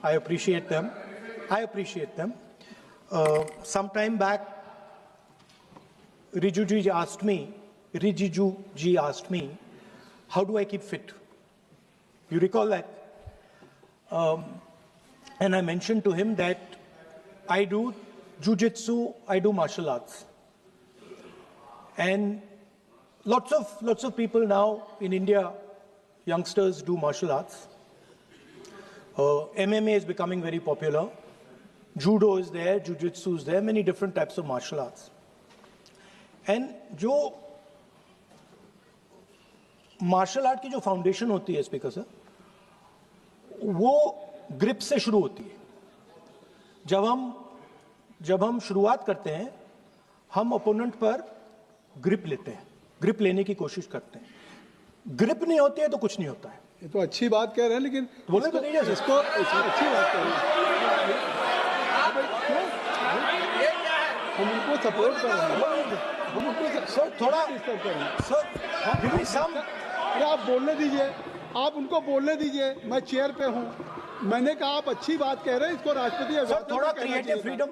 I appreciate them. I appreciate them. Some time back, Rijiju ji asked me, how do I keep fit? You recall that? And I mentioned to him that I do jujitsu, I do martial arts. And lots of people now in India, youngsters do martial arts. MMA is becoming very popular. Judo is there, jujitsu is there, many different types of martial arts. And जो martial art की जो foundation होती है speaker sir, वो grip से शुरू होती है. जब हम शुरुआत करते हैं, हम ओपोनेंट पर ग्रिप लेते हैं, ग्रिप लेने की कोशिश करते हैं. ग्रिप नहीं होती है तो कुछ नहीं होता है. ये तो अच्छी बात कह रहे हैं, लेकिन बोले तो दीजिए इसको अच्छी बात कह रहे हैं. हम उनको सपोर्ट कर रहे हैं. हम उनको सर थोड़ा डिस्टर्ब कर रहे हैं. सर गिव मी सम. अरे आप बोलने दीजिए, आप उनको बोलने दीजिए. मैं चेयर पे हूँ. मैंने कहा आप अच्छी बात कह रहे हैं, इसको राष्ट्रपति सर थोड़ा क्रिएटिव फ्रीडम,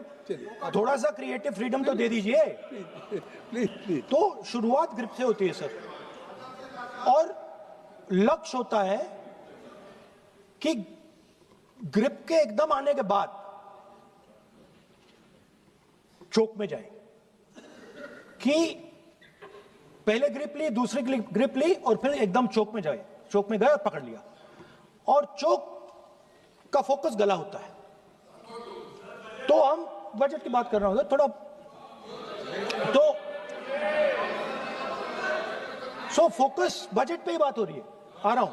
थोड़ा सा क्रिएटिव फ्रीडम तो दे दीजिए. प्लीज. तो शुरुआत ग्रिप से होती है सर, और लक्ष्य होता है कि ग्रिप के एकदम आने के बाद चोक में जाए, कि पहले ग्रिप ली, दूसरी ग्रिप ली और फिर एकदम चोक में जाए. चोक में गए और पकड़ लिया, और चोक का फोकस गला होता है. तो हम बजट की बात कर रहा हूं थोड़ा, तो सो फोकस बजट पे ही बात हो रही है. आ रहा हूं.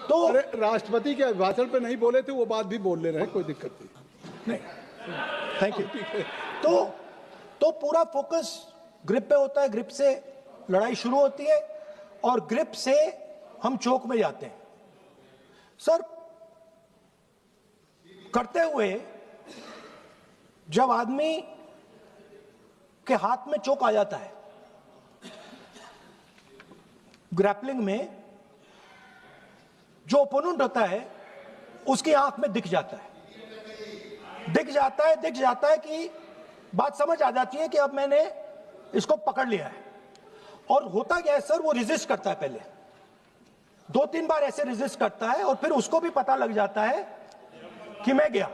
तो अरे राष्ट्रपति के भाषण पे नहीं बोले थे, वो बात भी बोल ले रहे हैं, कोई दिक्कत नहीं. Thank you. तो पूरा फोकस ग्रिप पे होता है. ग्रिप से लड़ाई शुरू होती है और ग्रिप से हम चोक में जाते हैं. सर करते हुए जब आदमी के हाथ में चोक आ जाता है ग्रैपलिंग में, जो ओपोनेंट होता है उसकी आंख में दिख जाता है कि बात समझ आ जाती है कि अब मैंने इसको पकड़ लिया है. और होता क्या है सर, वो रेजिस्ट करता है. पहले 2-3 बार ऐसे रेजिस्ट करता है और फिर उसको भी पता लग जाता है कि मैं गया,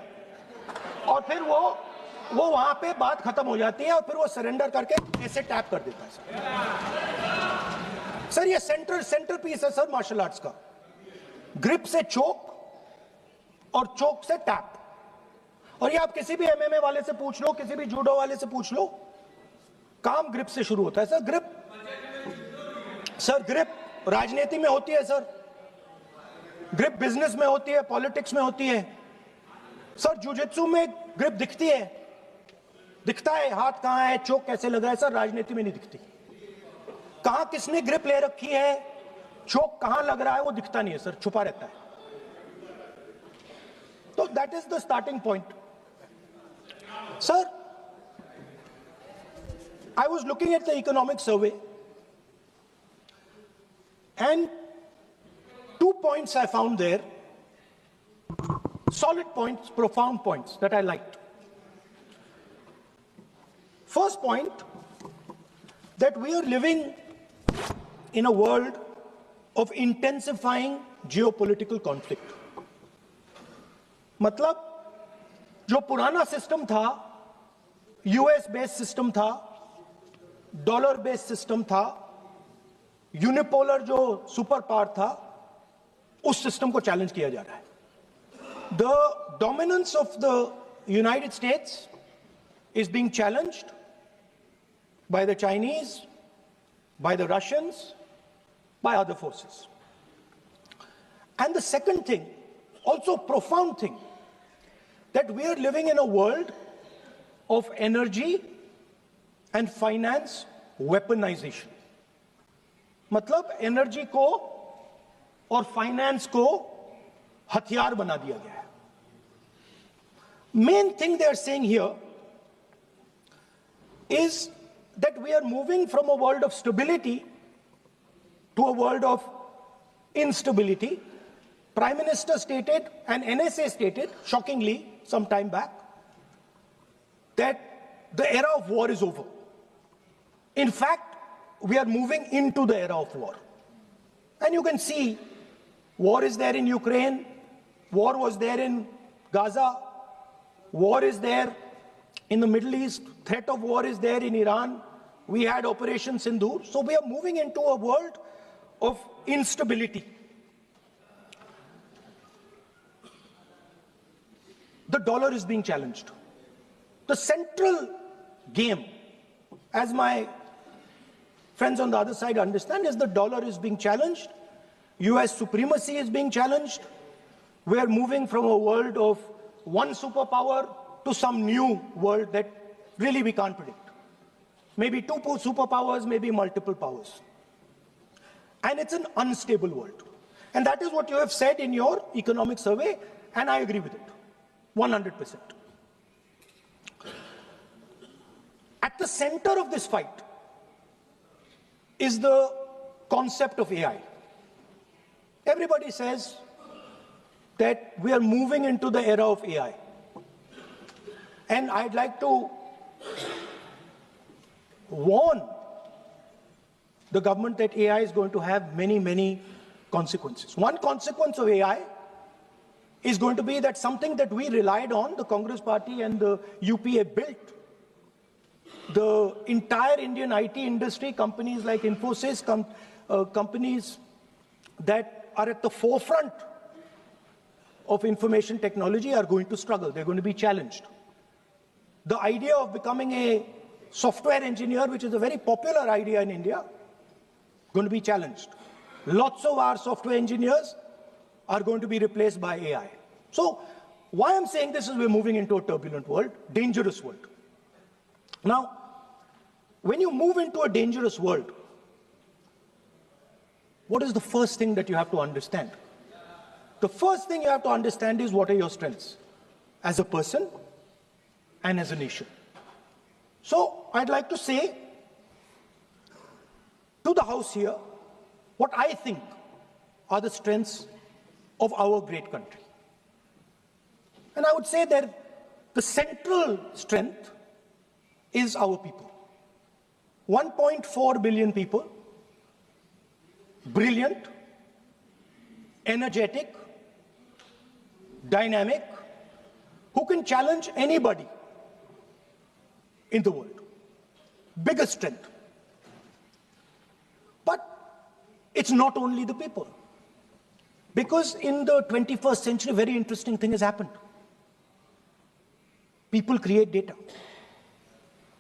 और फिर वो वहां पे बात खत्म हो जाती है और फिर वो सरेंडर करके ऐसे टैप कर देता है. सर ये सेंटर पीस है सर मार्शल आर्ट्स का. ग्रिप से चोक और चोक से टैप. और ये आप किसी भी एमएमए वाले से पूछ लो, किसी भी जूडो वाले से पूछ लो, काम ग्रिप से शुरू होता है सर. ग्रिप राजनीति में होती है सर, ग्रिप बिजनेस में होती है, पॉलिटिक्स में होती है सर. जुजित्सु में ग्रिप दिखता है हाथ कहां है, चोक कैसे लग रहा है. सर राजनीति में नहीं दिखती. कहां किसने ग्रिप ले रखी है, चोक कहां लग रहा है, वो दिखता नहीं है सर, छुपा रहता है. तो that is the starting point. Sir I was looking at the economic survey, and 2 points I found there, solid points, profound points that I liked. First point, that we are living in a world of intensifying geopolitical conflict. मतलब जो पुराना system था, US based system था, dollar based system था, unipolar जो super power था, उस system को चैलेंज किया जा रहा है. The dominance of the United states is being challenged by the Chinese, by the Russians, by other forces. And the second thing, also profound thing, that we are living in a world of energy and finance weaponization. मतलब energy को और finance को हथियार बना दिया गया है. Main thing they are saying here is that we are moving from a world of stability to a world of instability, Prime Minister stated and NSA stated, shockingly, some time back, that the era of war is over. In fact, we are moving into the era of war. And you can see, war is there in Ukraine, war was there in Gaza, war is there in the Middle East, threat of war is there in Iran. We had Operation Sindoor. So we are moving into a world of instability. The dollar is being challenged. The central game, as my friends on the other side understand, is the dollar is being challenged. US supremacy is being challenged. We are moving from a world of one superpower to some new world that really we can't predict. Maybe two superpowers, maybe multiple powers. And it's an unstable world. And that is what you have said in your economic survey, and I agree with it, 100%. At the center of this fight is the concept of AI. Everybody says that we are moving into the era of AI. And I'd like to warn the government that AI is going to have many, many consequences. One consequence of AI is going to be that something that we relied on, the Congress Party and the UPA built, the entire Indian IT industry, companies like Infosys, companies that are at the forefront of information technology are going to struggle. They're going to be challenged. The idea of becoming a software engineer, which is a very popular idea in India, going to be challenged. Lots of our software engineers are going to be replaced by AI. So why I'm saying this is we're moving into a turbulent world, dangerous world. Now, when you move into a dangerous world, what is the first thing that you have to understand? The first thing you have to understand is what are your strengths as a person and as a nation. So I'd like to say to the House here what I think are the strengths of our great country. And I would say that the central strength is our people. 1.4 billion people, brilliant, energetic, dynamic, who can challenge anybody in the world. Biggest strength. But it's not only the people. Because in the 21st century, a very interesting thing has happened. People create data.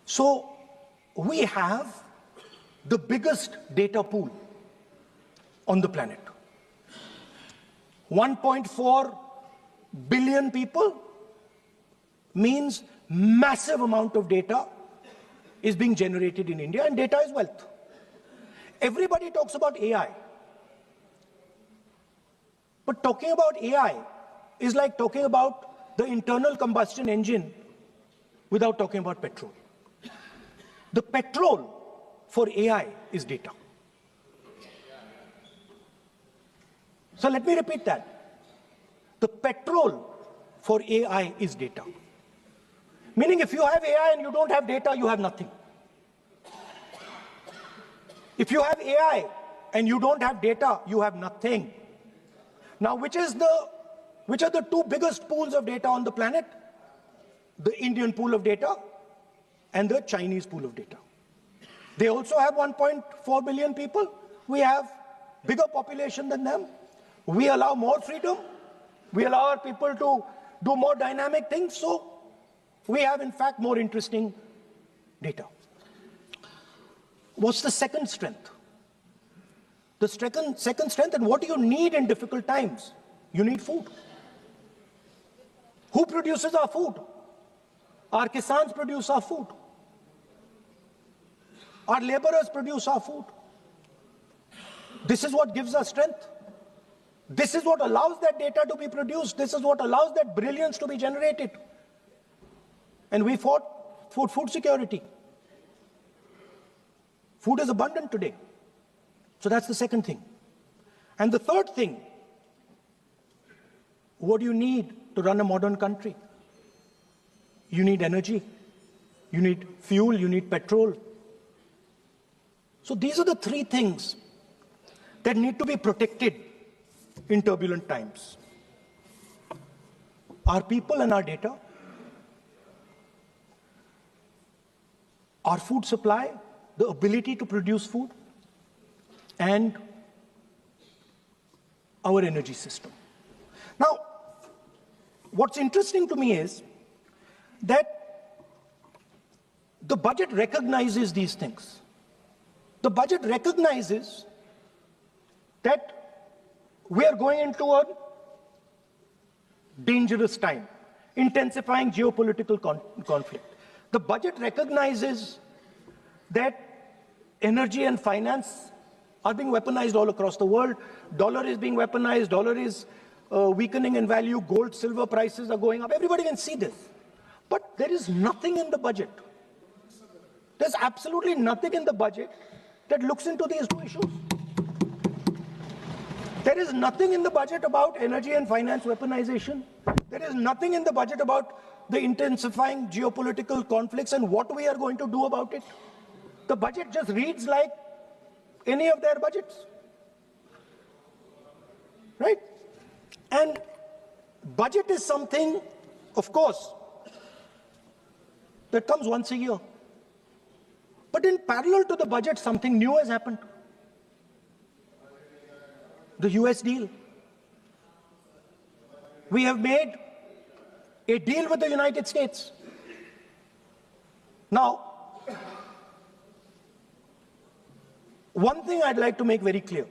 So we have the biggest data pool on the planet. 1.4 billion people means massive amount of data is being generated in India, and data is wealth. Everybody talks about AI. But talking about AI is like talking about the internal combustion engine without talking about petrol. The petrol for AI is data. So let me repeat that. The petrol for AI is data. Meaning if you have AI and you don't have data, you have nothing. If you have AI and you don't have data, you have nothing. Now, which are the two biggest pools of data on the planet? The Indian pool of data and the Chinese pool of data. They also have 1.4 billion people. We have bigger population than them. We allow more freedom. We allow our people to do more dynamic things. So we have, in fact, more interesting data. What's the second strength? The second strength, and what do you need in difficult times? You need food. Who produces our food? Our kisans produce our food. Our laborers produce our food. This is what gives us strength. This is what allows that data to be produced. This is what allows that brilliance to be generated. And we fought for food security. Food is abundant today. So that's the second thing. And the third thing What do you need to run a modern country? You need energy, you need fuel, you need petrol. So these are the three things that need to be protected in turbulent times. Our people and our data, our food supply, the ability to produce food, and our energy system. Now, what's interesting to me is that the budget recognizes these things. The budget recognizes that we are going into a dangerous time, intensifying geopolitical conflict. The budget recognizes that energy and finance are being weaponized all across the world. Dollar is being weaponized, dollar is weakening in value, gold, silver prices are going up. Everybody can see this. But there is nothing in the budget. There's absolutely nothing in the budget that looks into these two issues. There is nothing in the budget about energy and finance weaponization. There is nothing in the budget about the intensifying geopolitical conflicts and what we are going to do about it. The budget just reads like any of their budgets, right? And budget is something, of course, that comes once a year. But in parallel to the budget, something new has happened. The US deal. We have made a deal with the United States. Now, one thing I'd like to make very clear,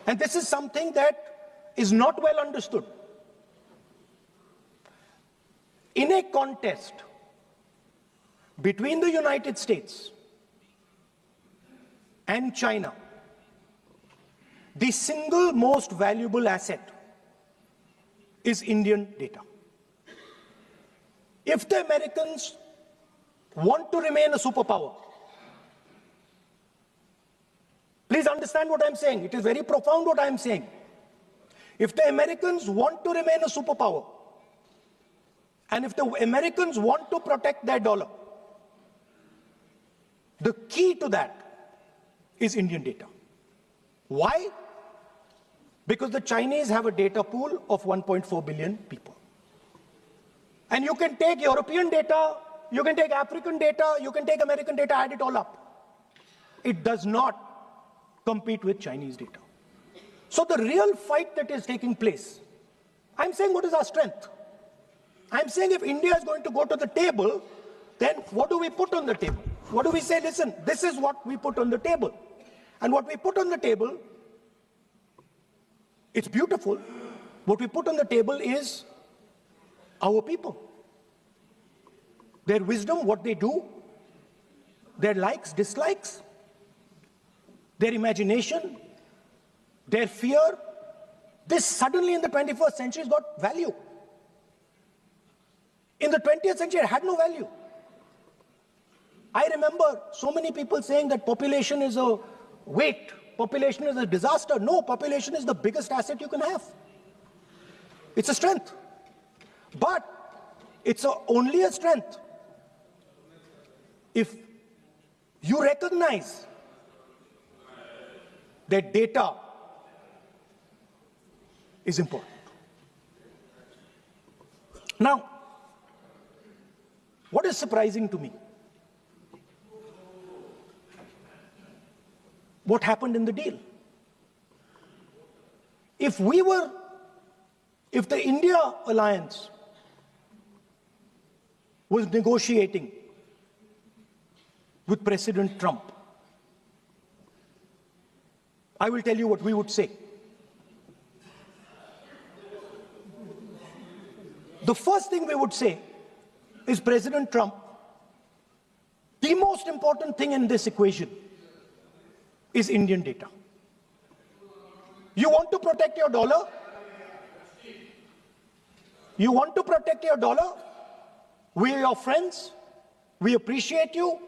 and this is something that is not well understood. In a contest between the United States and China, the single most valuable asset is Indian data. If the Americans want to remain a superpower, please understand what I'm saying. It is very profound what I'm saying. If the Americans want to remain a superpower, and if the Americans want to protect their dollar, the key to that is Indian data. Why? Because the Chinese have a data pool of 1.4 billion people. And you can take European data, you can take African data, you can take American data, add it all up. It does not compete with Chinese data. So the real fight that is taking place, I'm saying what is our strength? I'm saying if India is going to go to the table, then what do we put on the table? What do we say? Listen, this is what we put on the table. And what we put on the table, it's beautiful. What we put on the table is our people. Their wisdom, what they do, their likes, dislikes, their imagination, their fear. This suddenly in the 21st century has got value. In the 20th century, it had no value. I remember so many people saying that population is a weight, population is a disaster. No, population is the biggest asset you can have. It's a strength. But it's only a strength if you recognize that data is important. Now, what is surprising to me? What happened in the deal? If the India alliance was negotiating with President Trump, I will tell you what we would say. The first thing we would say is, President Trump, the most important thing in this equation is Indian data. You want to protect your dollar? You want to protect your dollar? We are your friends. We appreciate you.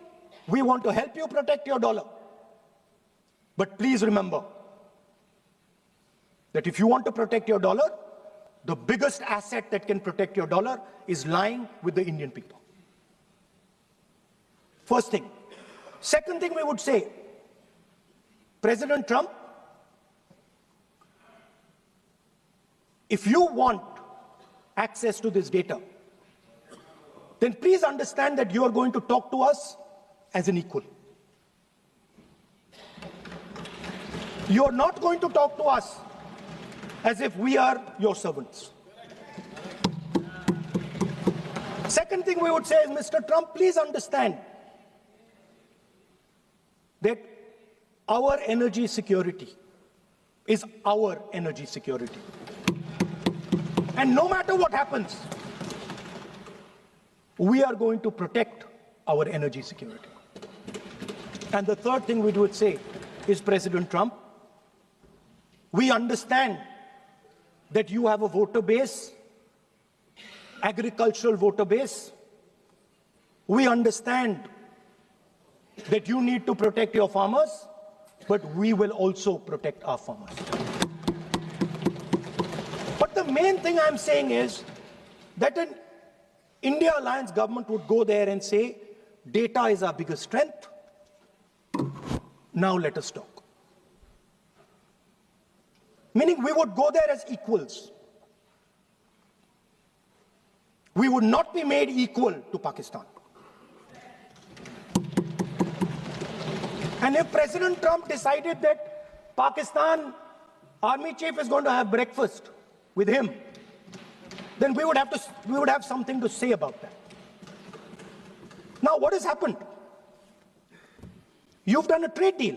We want to help you protect your dollar. But please remember that if you want to protect your dollar, the biggest asset that can protect your dollar is lying with the Indian people. First thing. Second thing we would say, President Trump, if you want access to this data, then please understand that you are going to talk to us as an equal. You are not going to talk to us as if we are your servants. Second thing we would say is, Mr. Trump, please understand that our energy security is our energy security. And no matter what happens, we are going to protect our energy security. And the third thing we would say is, President Trump, we understand that you have a voter base, agricultural voter base. We understand that you need to protect your farmers, but we will also protect our farmers. But the main thing I'm saying is that an India Alliance government would go there and say, data is our biggest strength. Now let us talk. Meaning we would go there as equals. We would not be made equal to Pakistan. And if President Trump decided that Pakistan army chief is going to have breakfast with him, then we would have something to say about that. Now, what has happened? You've done a trade deal.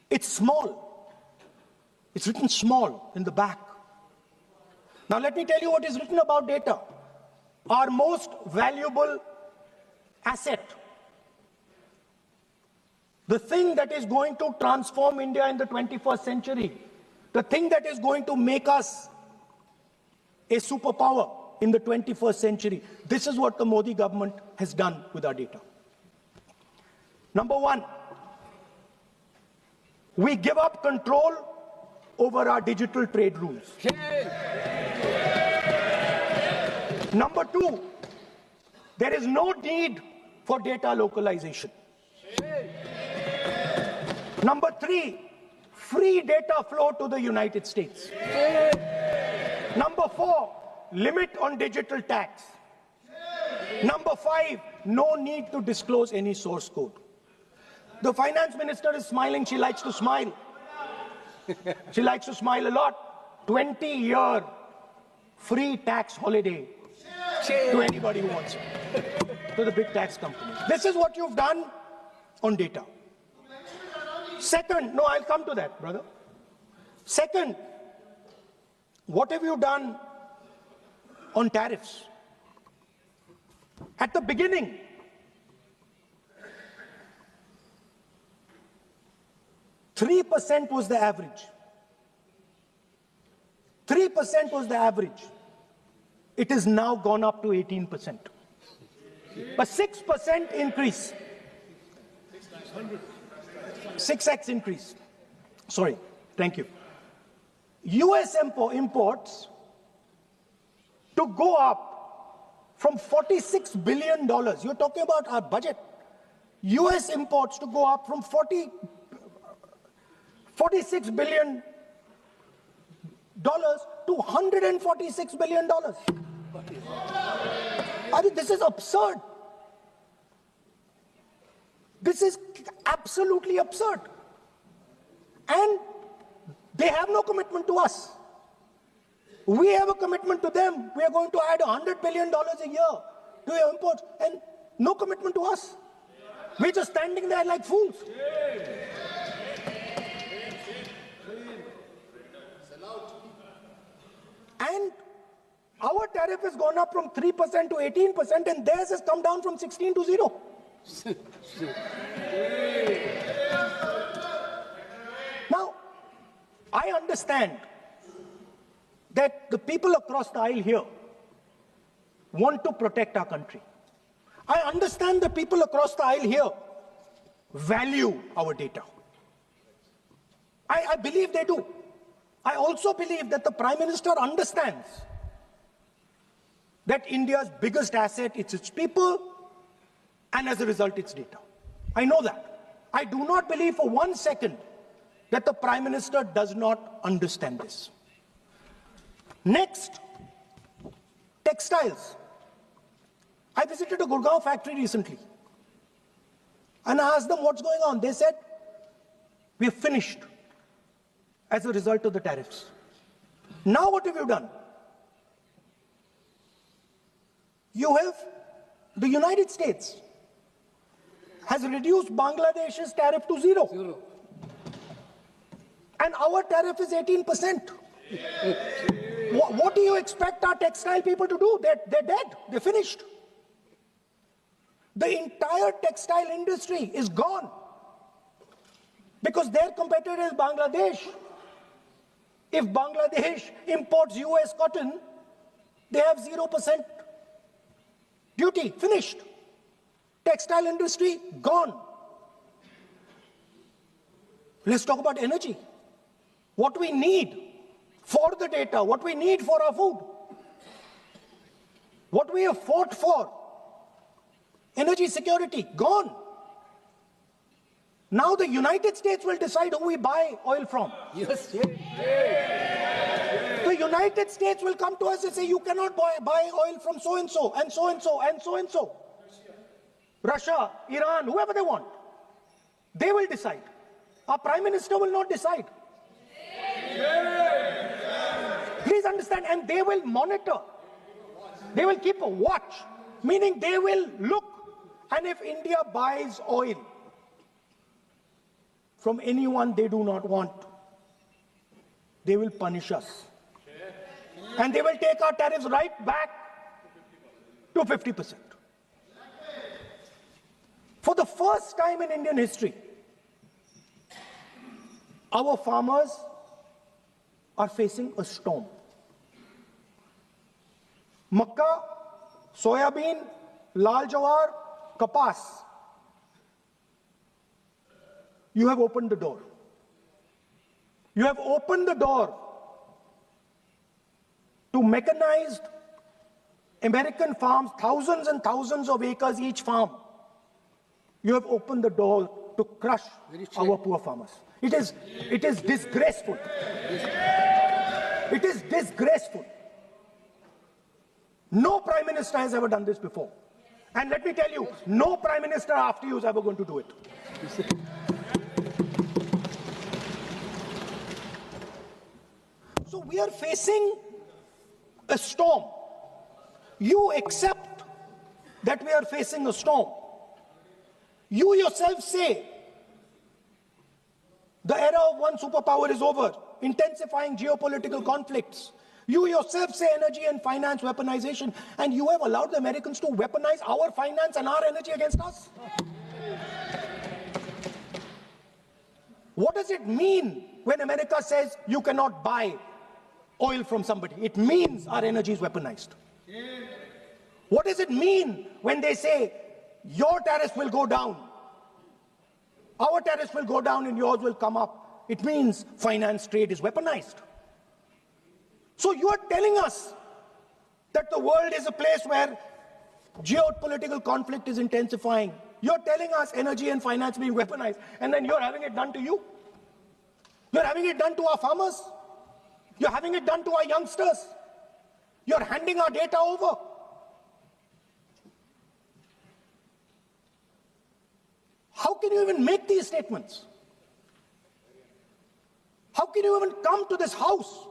It's small. It's written small in the back. Now, let me tell you what is written about data. Our most valuable asset, the thing that is going to transform India in the 21st century, the thing that is going to make us a superpower in the 21st century. This is what the Modi government has done with our data. Number one, we give up control over our digital trade rules. Number two, there is no need for data localization. Number three, free data flow to the United States. Number four, limit on digital tax. Number five, no need to disclose any source code. The finance minister is smiling. She likes to smile. She likes to smile a lot. 20-year free tax holiday to anybody who wants it, to the big tax companies. This is what you've done on data. Second, no, I'll come to that, brother. Second, what have you done on tariffs? At the beginning, $3% was the average. 3% was the average. It has now gone up to 18%. A 6% increase. 6x increase. Sorry, thank you. US imports to go up from $46 billion. You're talking about our budget. US imports to go up from $46 billion to $146 billion. I mean, this is absurd. This is absolutely absurd. And they have no commitment to us. We have a commitment to them. We are going to add $100 billion a year to your imports, and no commitment to us. We're just standing there like fools. And our tariff has gone up from 3% to 18%, and theirs has come down from 16 to 0. Now, I understand that the people across the aisle here want to protect our country. I understand the people across the aisle here value our data. I believe they do. I also believe that the Prime Minister understands that India's biggest asset is its people, and as a result, its data. I know that. I do not believe for 1 second that the Prime Minister does not understand this. Next, textiles. I visited a Gurgaon factory recently, and I asked them what's going on. They said, we are finished as a result of the tariffs. Now what have you done? You have, the United States has reduced Bangladesh's tariff to zero. And our tariff is 18%. What do you expect our textile people to do? They're dead, they're finished. The entire textile industry is gone because their competitor is Bangladesh. If Bangladesh imports US cotton, they have 0% duty, finished. Textile industry, gone. Let's talk about energy. What we need for the data, what we need for our food, what we have fought for, energy security, gone. Now the United States will decide who we buy oil from. Yes. The United States will come to us and say, you cannot buy oil from so-and-so, and so-and-so, and so-and-so. Russia, Iran, whoever they want. They will decide. Our Prime Minister will not decide. Please understand, and they will monitor. They will keep a watch, meaning they will look, and if India buys oil from anyone they do not want, they will punish us. And they will take our tariffs right back to 50%. For the first time in Indian history, our farmers are facing a storm. Makka, soybean, lal jawar, kapas. You have opened the door. You have opened the door to mechanized American farms, thousands and thousands of acres each farm. You have opened the door to crush our poor farmers. It is disgraceful. It is disgraceful. No Prime Minister has ever done this before. And let me tell you, no Prime Minister after you is ever going to do it. So we are facing a storm. You accept that we are facing a storm. You yourself say the era of one superpower is over, intensifying geopolitical conflicts. You yourself say energy and finance weaponization, and you have allowed the Americans to weaponize our finance and our energy against us. What does it mean when America says you cannot buy oil from somebody? It means our energy is weaponized. What does it mean when they say your tariffs will go down, our tariffs will go down and yours will come up? It means finance trade is weaponized. So you are telling us that the world is a place where geopolitical conflict is intensifying. You're telling us energy and finance being weaponized, and then you're having it done to you. You're having it done to our farmers. You're having it done to our youngsters. You're handing our data over. How can you even make these statements? How can you even come to this house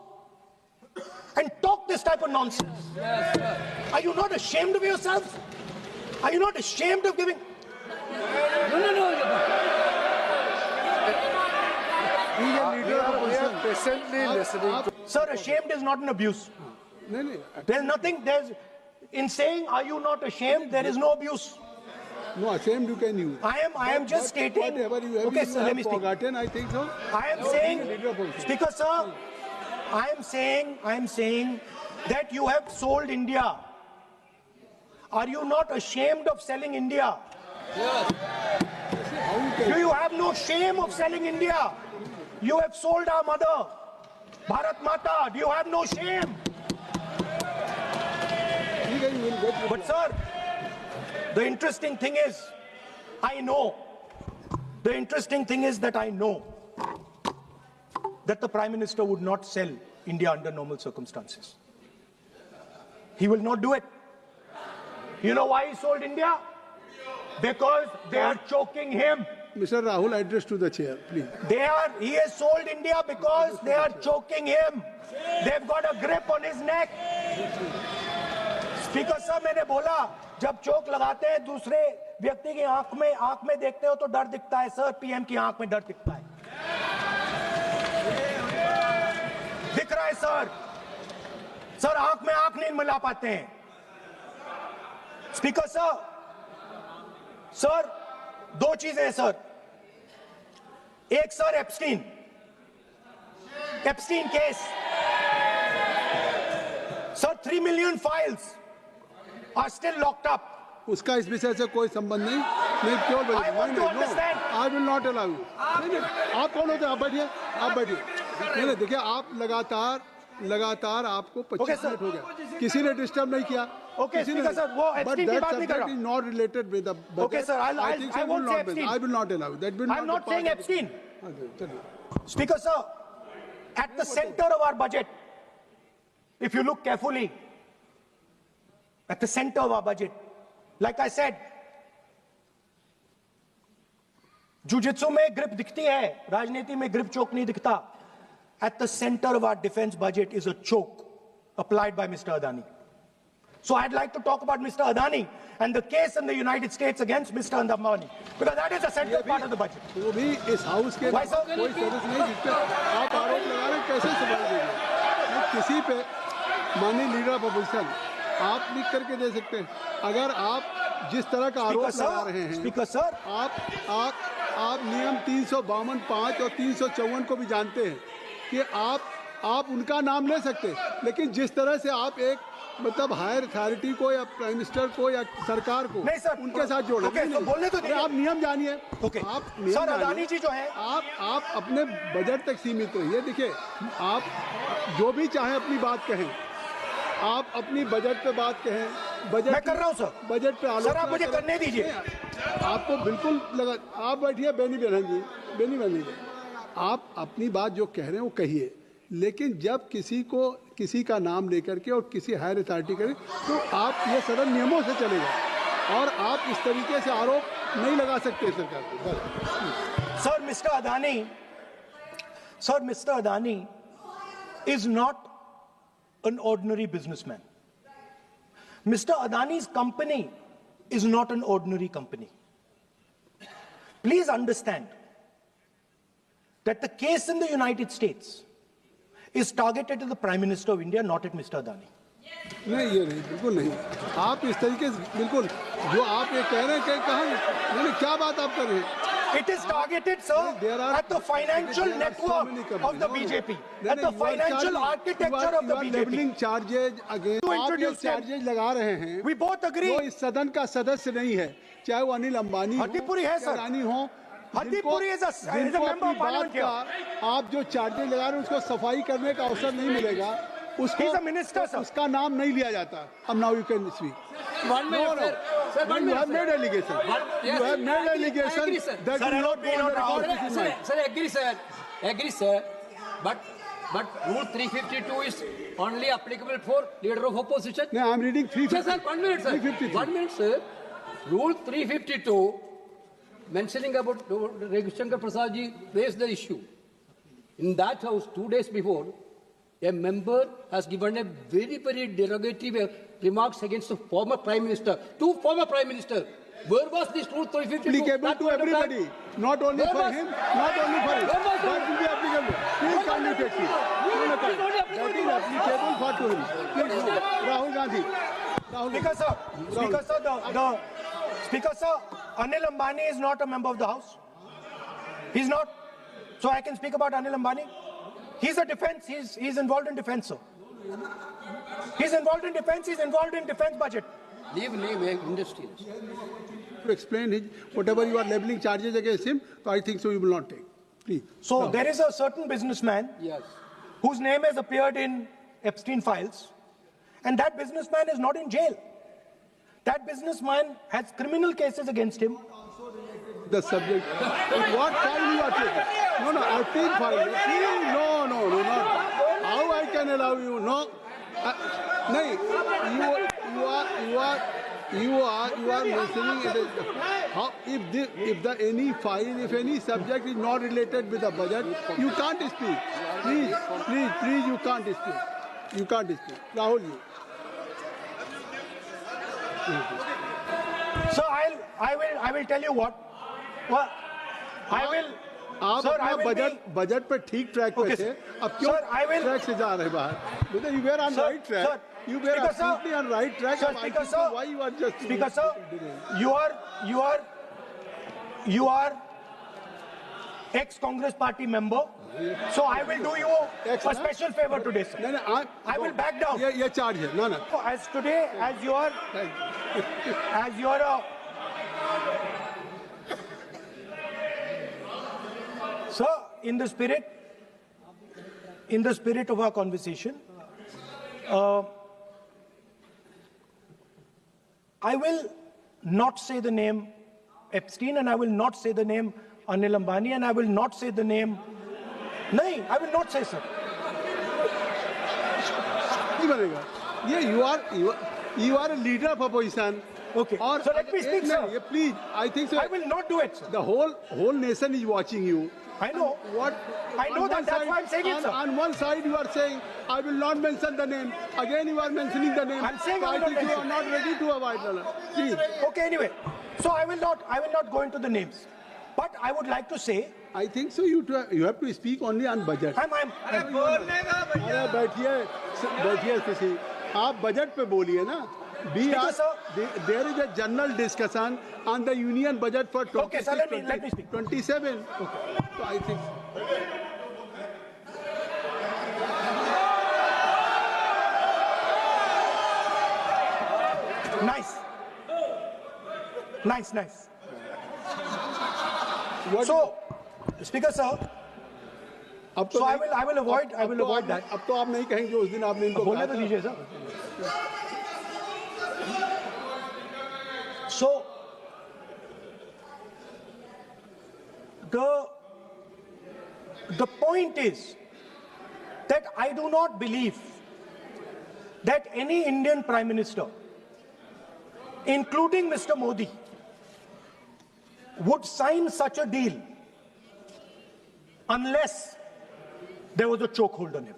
and talk this type of nonsense? Are you not ashamed of yourselves? Are you not ashamed of giving? No. We are patiently listening. Sir, ashamed is not an abuse. There's nothing, in saying, are you not ashamed, there is no abuse. No, ashamed you can use. I am just stating. Whatever you have, okay, sir, let me speak. forgotten, I think so. I am saying, Speaker, sir, I am saying that you have sold India. Are you not ashamed of selling India? Yes. Do you have no shame of selling India? You have sold our mother. Bharat Mata, do you have no shame? But sir, the interesting thing is, I know that the Prime Minister would not sell India under normal circumstances. He will not do it. You know why he sold India? Because they are choking him. Mr. Rahul, address to the chair, please. He has sold India because they are choking him. They've got a grip on his neck. Speaker साहब, मैंने बोला जब चोक लगाते हैं दूसरे व्यक्ति की आंख में देखते हो तो डर दिखता है सर, पीएम की आंख में डर दिखता है, दिख रहा है सर आंख में आंख नहीं मिला पाते हैं। स्पीकर साहब, सर दो चीजें हैं सर, एक sir Epstein case sir, 3 million files are still locked up. उसका इस विषय से कोई संबंध नहीं। मैं क्यों बोल रहा हूं? I will not allow you. आप कौन होते हैं? आप बैठिए। नहीं, देखिए आप लगातार आपको 25 मिनट हो गया, किसी ने डिस्टर्ब नहीं किया। Okay, Speaker sir, वो एप्स्टीन की बात नहीं कर रहा। That is not related with the budget. Okay sir, I won't say Epstein. I will not allow. That will not. I'm not saying Epstein. Speaker sir, at the center of our budget, if you look carefully, at the center of our budget, like I said, jujitsu में grip दिखती है, राजनीति में grip choke नहीं दिखता. At the center of our defense budget is a choke applied by Mr. Adani. So I'd like to talk about Mr. Adani and the case in the United States against Mr. Adani, because that is the central part of the budget. वो भी इस house के कोई सदस्य नहीं, जिस पे आप आरोप लगा रहे हैं, कैसे संभाल देंगे? किसी पे माननीय लीडर ऑफ अपोजिशन आप लिख करके दे सकते हैं। अगर आप जिस तरह का आरोप लगा रहे हैं, स्पीकर सर, आप नियम 352(5) और 354 को भी जानते हैं कि आप उनका नाम ले सकते हैं, लेकिन जिस तरह से आप एक मतलब हायर अथॉरिटी को या प्राइम मिनिस्टर को या सरकार को नहीं सर, उनके साथ जोड़ तो बोलने तो दीजिए। आप नियम जानिए। आप नियम सर, अदानी जी जो है, आप अपने बजट तक सीमित रहिए। देखिए, आप जो भी चाहे अपनी बात कहें, आप अपनी बजट पे बात कहें, बजट मैं कर रहा हूं सर, बजट पे आलोचना सर आप मुझे करने दीजिए। आपको बिल्कुल लगा, आप बैठिए बेनी बहन जी, आप अपनी बात जो कह रहे हैं वो कहिए, लेकिन जब किसी का नाम लेकर के और किसी हायर अथॉरिटी करें तो आप ये सदन नियमों से चलेगा और आप इस तरीके से आरोप नहीं लगा सकते सरकार को। Sir mister Adani is not an ordinary businessman. Mr. Adani's company is not an ordinary company. Please understand that the case in the United States is targeted at the Prime Minister of India, not at Mr. Adani. नहीं, ये नहीं, बिल्कुल नहीं। आप इस तरीके से बिल्कुल जो आप ये कह रहे हैं कि कहाँ, क्या बात आप कर रहे हैं? It is targeted, sir, at the financial network of the BJP, at the financial architecture of the BJP. Labelling charges against आप जो चार्जेज लगा रहे हैं, we both agree. वो इस सदन का सदस्य नहीं है, चाहे वो अनिल अंबानी हो, हड्डीपुरी है सर, रानी हो, हड्डीपुरी is a member of parliament here. आप जो चार्जेज लगा रहे हैं उसको सफाई करने का अवसर नहीं मिलेगा, He's a minister, sir. उसका नाम नहीं लिया जाता। अब now you can speak. 1 minute, no. Sir, 1 minute. You have made allegation. You have made allegation agree, sir. that Sir, you not go on record. Agree, sir. But Rule 352 is only applicable for leader of opposition. No, I'm reading 350. Sir, 1 minute, sir. 353. 1 minute, sir. Rule 352, mentioning about Ravi Shankar Prasad ji raised the issue. In that house, 2 days before, a member has given a very, very derogatory remarks against the former Prime Minister. 2 former Prime Ministers. Where was this Rule 352? Applicable to everybody, not only for him, not only for him. That will be applicable. Please kindly take it. That is applicable for to him. Please, Rahul Gandhi. Speaker sir, Anil Ambani is not a member of the House. He's not. So I can speak about Anil Ambani. He's a defense. He's involved in defense, sir. He's involved in defense. He's involved in defense budget. Leave industrialist. To explain his, whatever you are labeling charges against him, so I think so you will not take. Please. So there is a certain businessman. Yes. whose name has appeared in Epstein files, and that businessman is not in jail. That businessman has criminal cases against him. The subject. What file you are taking? No, Epstein file. No, not. How I can allow you? No. No, you are mentioning it. How if any file, if any subject is not related with the budget, you can't speak. Please, you can't speak. You can't speak. Rahul ji. So I will tell you what. Well, I will. आप Sir, अपना budget पे ठीक track पे थे, अब क्यों track से जा रहे बाहर? Because you were on right track. You were absolutely on right track. Sir, Speaker sir, why you are just Speaker sir, you are ex-Congress party member. So I will do you a special favor today, sir. No, I will back down. ये charge है. No. As today, as you are a sir, in the spirit of our conversation, I will not say the name Epstein, and I will not say the name Anil Ambani, and I will not say the name. No, I will not say, sir. You are a leader of opposition. Okay. So let me speak, sir. Please, I think so. I will not do it, sir. The whole nation is watching you. I know. I know that. That's why I'm saying it, sir. On one side, you are saying, I will not mention the name. Again, you are mentioning the name. I'm saying I think you are not ready to avoid the name. Please. Okay, anyway. So I will not go into the names. But I would like to say, I think so. You have to speak only on budget. बैठिए किसी आप budget पे बोलिए ना. There is a general discussion on the union budget for 26, okay, sir, let me speak. 27. Okay. So I think. Nice. So, Speaker sir. So I will avoid that. अब तो आप नहीं कहेंगे उस दिन आपने इनको बोलने तो दीजिए sir. So the point is that I do not believe that any Indian Prime Minister, including Mr. Modi, would sign such a deal unless there was a chokehold on him.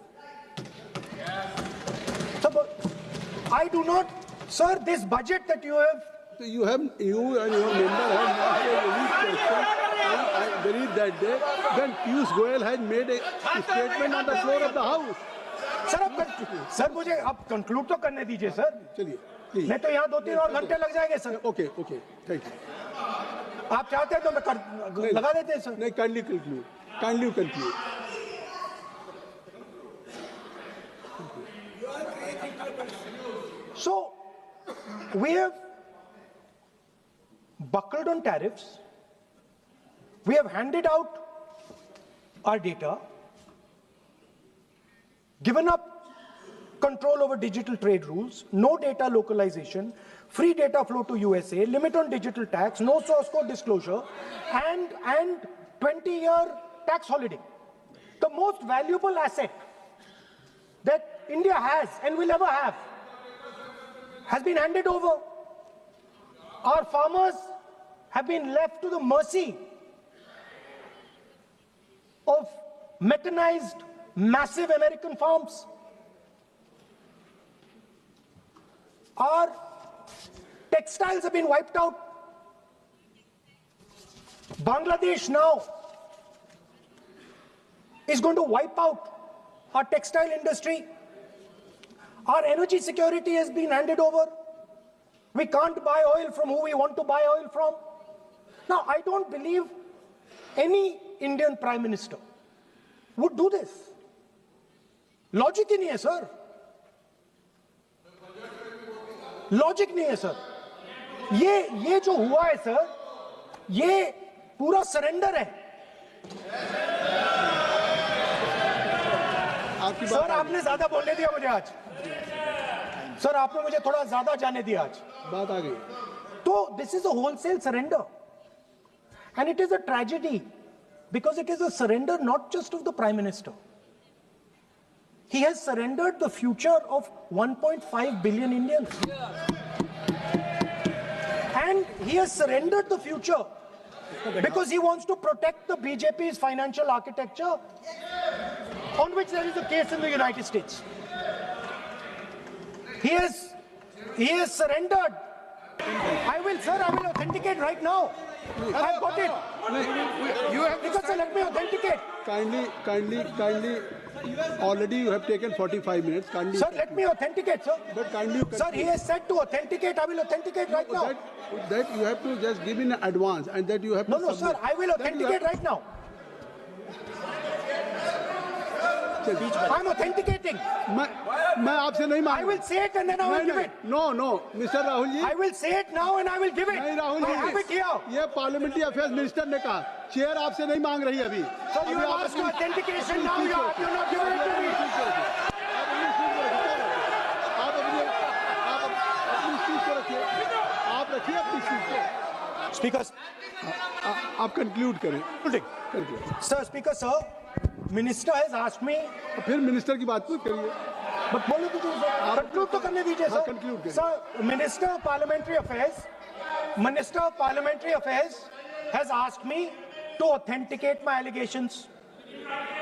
So, I do not, sir, this budget that you have. So you and your member have not made any question beneath that day. Then Piyush Goyal has made a statement on the floor of the House. Sir मुझे आप conclude तो करने दीजिए sir. चलिए. नहीं तो यहाँ 2-3 और घंटे लग जाएंगे सर. Okay, thank you. आप चाहते हैं तो मैं लगा देते हैं सर. नहीं, kindly conclude. So we have buckled on tariffs. We have handed out our data, given up control over digital trade rules, no data localization, free data flow to USA, limit on digital tax, no source code disclosure, and 20-year tax holiday. The most valuable asset that India has and will ever have has been handed over. Our farmers have been left to the mercy of mechanized, massive American farms. Our textiles have been wiped out. Bangladesh now is going to wipe out our textile industry. Our energy security has been handed over. We can't buy oil from who we want to buy oil from. Now, I don't believe any Indian Prime Minister would do this. Logic ही नहीं है sir. Logic नहीं है sir. ये जो हुआ है sir, ये पूरा सरेंडर है. आपकी सर बात आ आपने ज्यादा बोलने दिया मुझे आज, सर आपने मुझे थोड़ा ज्यादा जाने दिया आज। बात आ गई। तो this is a wholesale surrender and it is a tragedy because it is a surrender not just of the Prime Minister. He has surrendered the future of 1.5 billion Indians. And he has surrendered the future because he wants to protect the BJP's financial architecture, on which there is a case in the United States. He has surrendered. I will authenticate right now. I've got it. You have to Because sir, let me authenticate. Kindly. Already you have taken 45 minutes. Kindly. Sir, let me authenticate, sir. But kindly. Sir, he has said to authenticate. I will authenticate right now. That you have to just give in advance, and that you have to. No, sir. I will authenticate right now. I'm authenticating. मैं आपसे नहीं मांग। I will say it and then I will give it. No, Mr. Rahul ji. I will say it now and I will give it. नहीं Rahul ji. I have it here. ये parliamentary affairs minister ने कहा, chair आपसे नहीं मांग रही अभी। Sir, you have asked for authentication now. You're not giving it to me. आप अपनी चीज को रखिए। आप रखिए अपनी चीज को। Speaker. आप कंक्लूड करें। Sir, Speaker, sir. Minister has asked me. फिर मिनिस्टर की बात मत करिए। But बोलो तो conclude तो करने दीजिए sir. conclude करिए। Sir, Minister of Parliamentary Affairs has asked me to authenticate my allegations.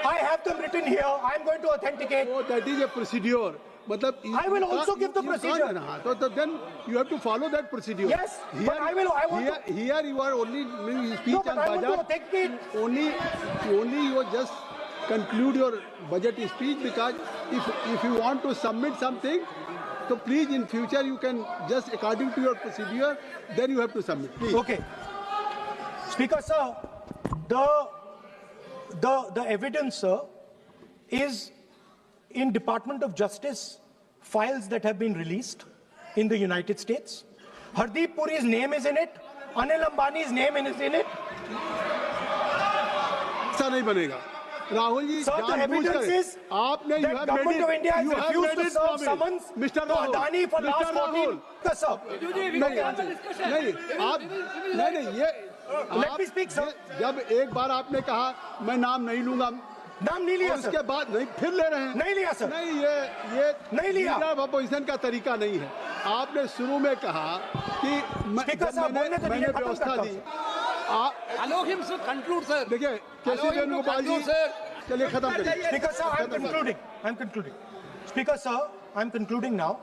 I have them written here. I am going to authenticate. Oh, that is a procedure. मतलब I will also give the procedure. So then you have to follow that procedure. Yes, but I want to. Here you are only doing speech No, on but I want to budget. authenticate. Only you just conclude your budget speech, because if you want to submit something, so please in future you can just according to your procedure, then you have to submit. Please. Okay. Speaker, sir, the evidence, sir, is in Department of Justice files that have been released in the United States. Hardeep Puri's name is in it. Anil Ambani's name is in it. ऐसा नहीं बनेगा Rahul ji. Sir, the evidence is आपने that government of India has refused to serve summons Mr. to Adani for last 14. Sir, नहीं ये let me speak, sir. जब एक बार आपने कहा मैं नाम नहीं लूंगा, नाम नहीं लिया उसके सर। बाद नहीं फिर ले रहे हैं। नहीं लिया सर। नहीं ये नहीं लिया। अपोजिशन का तरीका नहीं है। आपने शुरू में कहा कि मैंने व्यवस्था दी। allow him to conclude, sir. देखिए केसी वेणुगोपाल जी, चलिए खत्म करिए। Speaker sir, I'm concluding. Speaker sir, I'm concluding now.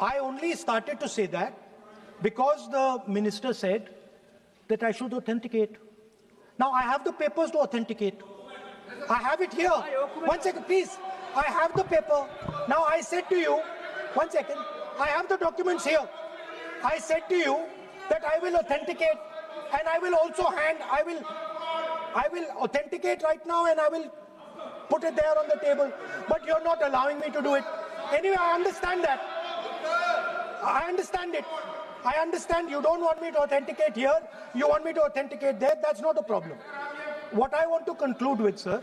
I only started to say that because the minister said that I should authenticate. Now I have the papers to authenticate. I have it here. 1 second, please. I have the paper. Now I said to you, 1 second. I have the documents here. I said to you that I will authenticate, and I will also I will authenticate right now, and I will put it there on the table. But you're not allowing me to do it. Anyway, I understand that. I understand it. I understand you don't want me to authenticate here. You want me to authenticate there. That's not a problem. What I want to conclude with, sir,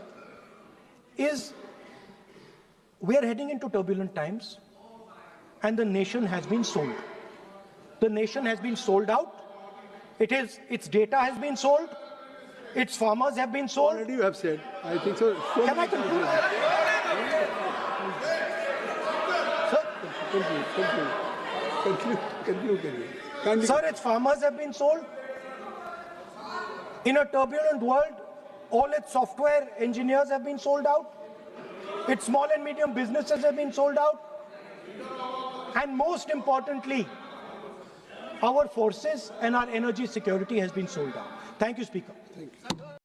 is we are heading into turbulent times, and the nation has been sold. The nation has been sold out. Its data has been sold. Its farmers have been sold. Already you have said. I think so. Can I conclude? Conclude. Sir, its farmers have been sold. In a turbulent world, all its software engineers have been sold out. Its small and medium businesses have been sold out. And most importantly, our forces and our energy security has been sold out. Thank you, Speaker. Thank you.